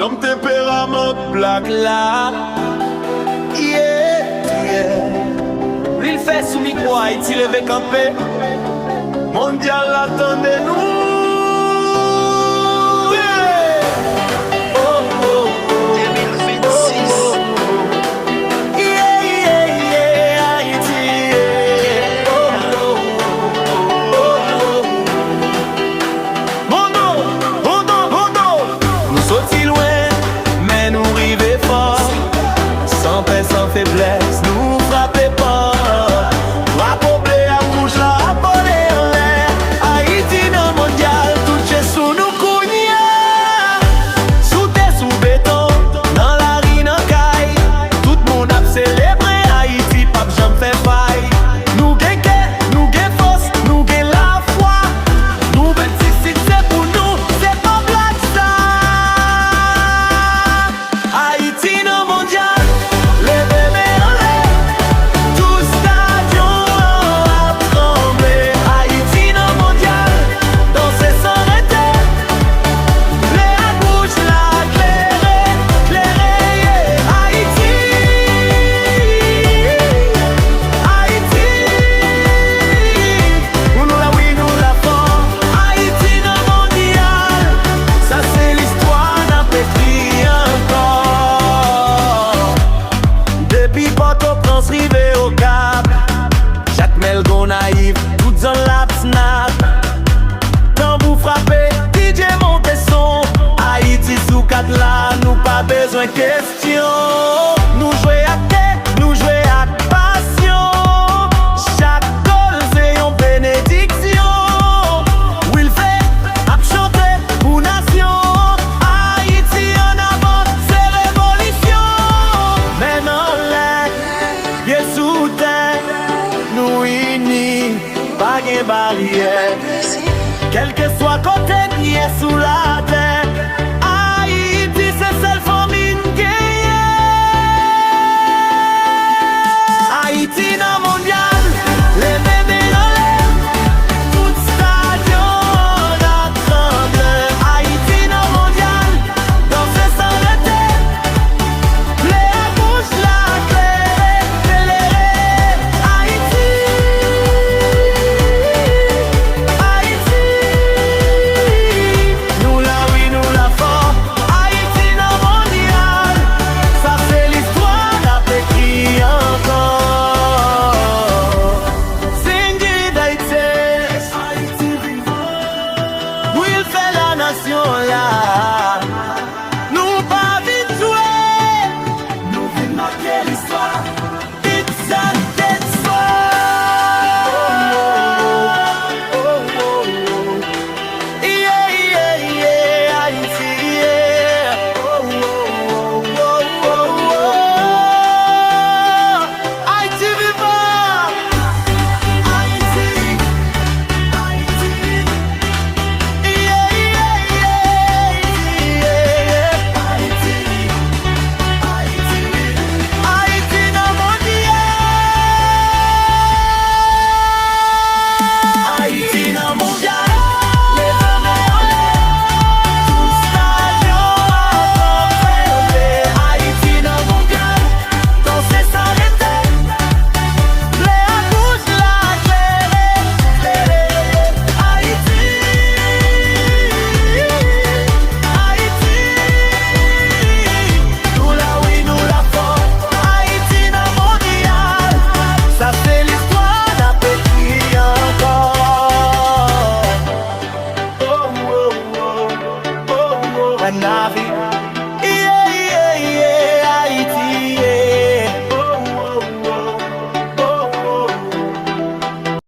l'homme tempérament black là. Yeah, yeah. Il fait sous micro, Haïti levé campé. Mondial attendez-nous. Sans faiblesse, nous frappez pas. Rappelez à bouche la rapolée en l'air. Haïti dans le mondial, touché sous nous cogna. Sous terre, sous béton, dans la rue, dans caille. Tout le monde a célébré Haïti, pape j'en fais faille. Nous gagnons, nous gagnons force, nous gagnons la foi. Nous bêtis, c'est pour nous, c'est pas blague ça. Haïti dans le mondial. Naïf, toutes en lap snap. Quand vous frappez, DJ monte son. Haïti sous 4 là, nous pas besoin de question. Nous jouer à tête, nous jouer à passion. Chaque goal c'est une bénédiction. Will fait, à chanter pour nation. Haïti en avant, c'est révolution. Maintenant là, bien sous terre, nous unis, pas de barrière. Quel que soit côté, ni est sous la terre. Haïti, c'est seule famille gagnée. Haïti dans le mondial, les bébés en l'air. Tout stadion a tremblé. Haïti dans le mondial, danser sans arrêter. Les à bouche, la claire, Haïti. Nous la oui, nous la fort. Haïti dans le mondial. Ça c'est l'histoire n'a écrit encore. Singing d'Haïti. Oui, il fait la nation là.